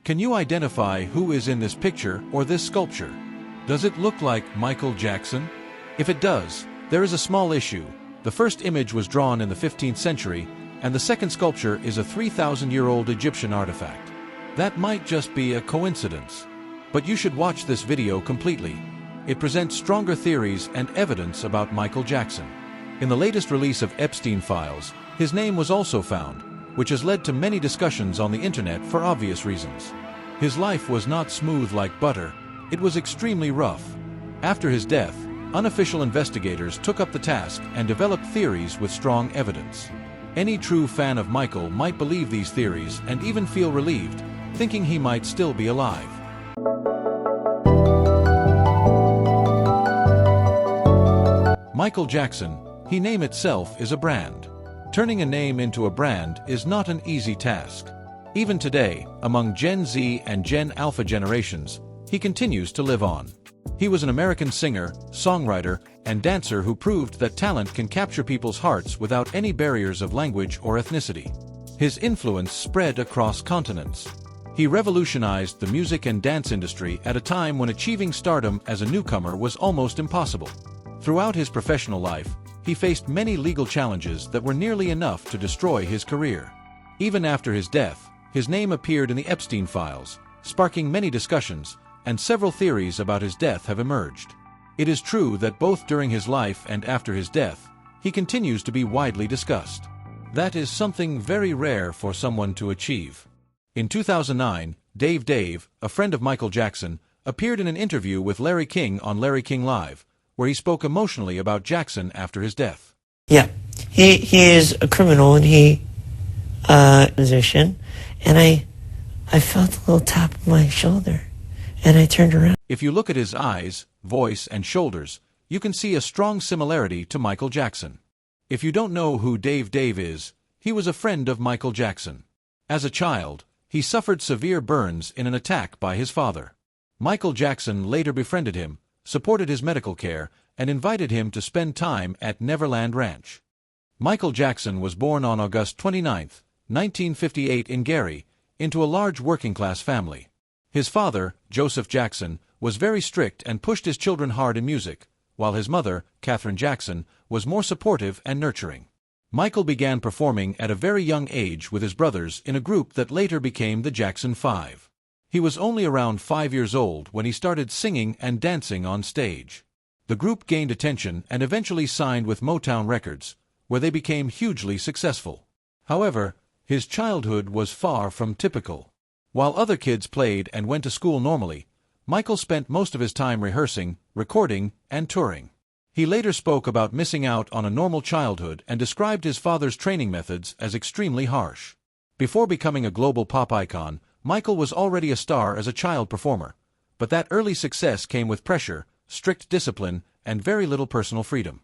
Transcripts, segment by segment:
Can you identify who is in this picture or this sculpture? Does it look like Michael Jackson? If it does, there is a small issue. The first image was drawn in the 15th century, and the second sculpture is a 3,000-year-old Egyptian artifact. That might just be a coincidence. But you should watch this video completely. It presents stronger theories and evidence about Michael Jackson. In the latest release of Epstein files, his name was also found, which has led to many discussions on the internet for obvious reasons. His life was not smooth like butter, it was extremely rough. After his death, unofficial investigators took up the task and developed theories with strong evidence. Any true fan of Michael might believe these theories and even feel relieved, thinking he might still be alive. Michael Jackson, his name itself is a brand. Turning a name into a brand is not an easy task. Even today, among Gen Z and Gen Alpha generations, he continues to live on. He was an American singer, songwriter, and dancer who proved that talent can capture people's hearts without any barriers of language or ethnicity. His influence spread across continents. He revolutionized the music and dance industry at a time when achieving stardom as a newcomer was almost impossible. Throughout his professional life, he faced many legal challenges that were nearly enough to destroy his career. Even after his death, his name appeared in the Epstein files, sparking many discussions, and several theories about his death have emerged. It is true that both during his life and after his death, he continues to be widely discussed. That is something very rare for someone to achieve. In 2009, Dave, a friend of Michael Jackson, appeared in an interview with Larry King on Larry King Live, where he spoke emotionally about Jackson after his death. Yeah, he is a criminal and he musician, and I felt a little tap on my shoulder, and I turned around. If you look at his eyes, voice, and shoulders, you can see a strong similarity to Michael Jackson. If you don't know who Dave is, he was a friend of Michael Jackson. As a child, he suffered severe burns in an attack by his father. Michael Jackson later befriended him, supported his medical care, and invited him to spend time at Neverland Ranch. Michael Jackson was born on August 29, 1958 in Gary, into a large working-class family. His father, Joseph Jackson, was very strict and pushed his children hard in music, while his mother, Katherine Jackson, was more supportive and nurturing. Michael began performing at a very young age with his brothers in a group that later became the Jackson 5. He was only around 5 years old when he started singing and dancing on stage. The group gained attention and eventually signed with Motown Records, where they became hugely successful. However, his childhood was far from typical. While other kids played and went to school normally, Michael spent most of his time rehearsing, recording, and touring. He later spoke about missing out on a normal childhood and described his father's training methods as extremely harsh. Before becoming a global pop icon, Michael was already a star as a child performer, but that early success came with pressure, strict discipline, and very little personal freedom.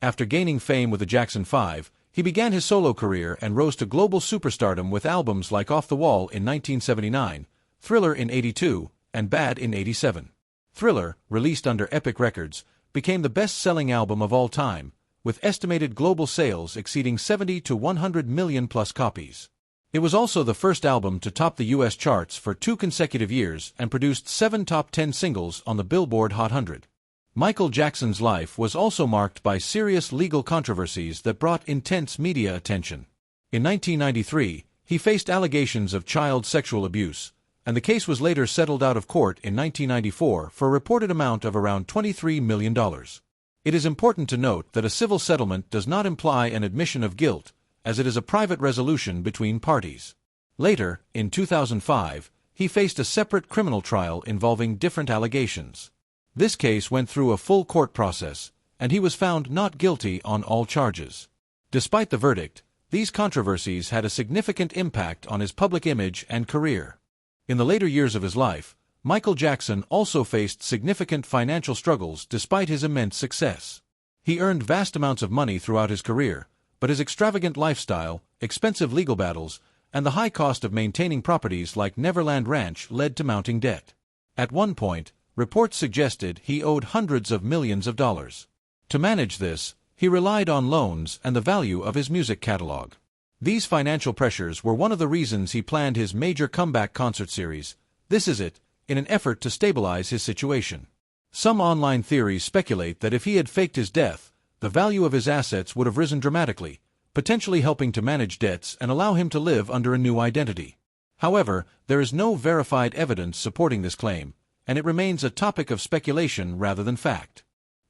After gaining fame with the Jackson 5, he began his solo career and rose to global superstardom with albums like Off the Wall in 1979, Thriller in '82, and Bad in '87. Thriller, released under Epic Records, became the best-selling album of all time, with estimated global sales exceeding 70 to 100 million plus copies. It was also the first album to top the U.S. charts for 2 consecutive years and produced 7 top 10 singles on the Billboard Hot 100. Michael Jackson's life was also marked by serious legal controversies that brought intense media attention. In 1993, he faced allegations of child sexual abuse, and the case was later settled out of court in 1994 for a reported amount of around $23 million. It is important to note that a civil settlement does not imply an admission of guilt, as it is a private resolution between parties. Later, in 2005, he faced a separate criminal trial involving different allegations. This case went through a full court process, and he was found not guilty on all charges. Despite the verdict, these controversies had a significant impact on his public image and career. In the later years of his life, Michael Jackson also faced significant financial struggles despite his immense success. He earned vast amounts of money throughout his career, but his extravagant lifestyle, expensive legal battles, and the high cost of maintaining properties like Neverland Ranch led to mounting debt. At one point, reports suggested he owed hundreds of millions of dollars. To manage this, he relied on loans and the value of his music catalog. These financial pressures were one of the reasons he planned his major comeback concert series, This is it, in an effort to stabilize his situation. Some online theories speculate that if he had faked his death, the value of his assets would have risen dramatically, potentially helping to manage debts and allow him to live under a new identity. However, there is no verified evidence supporting this claim, and it remains a topic of speculation rather than fact.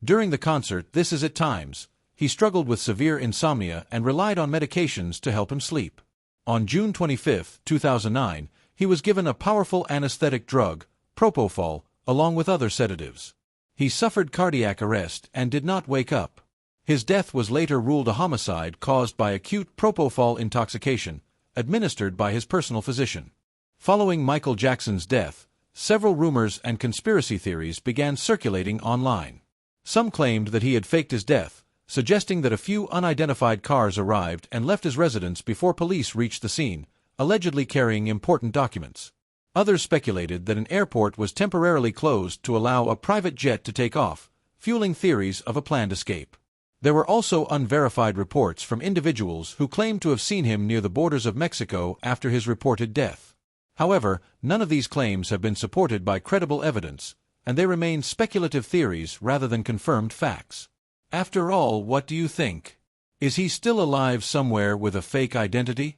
During the concert, This Is It times, he struggled with severe insomnia and relied on medications to help him sleep. On June 25, 2009, he was given a powerful anesthetic drug, propofol, along with other sedatives. He suffered cardiac arrest and did not wake up. His death was later ruled a homicide caused by acute propofol intoxication, administered by his personal physician. Following Michael Jackson's death, several rumors and conspiracy theories began circulating online. Some claimed that he had faked his death, suggesting that a few unidentified cars arrived and left his residence before police reached the scene, allegedly carrying important documents. Others speculated that an airport was temporarily closed to allow a private jet to take off, fueling theories of a planned escape. There were also unverified reports from individuals who claimed to have seen him near the borders of Mexico after his reported death. However, none of these claims have been supported by credible evidence, and they remain speculative theories rather than confirmed facts. After all, what do you think? Is he still alive somewhere with a fake identity?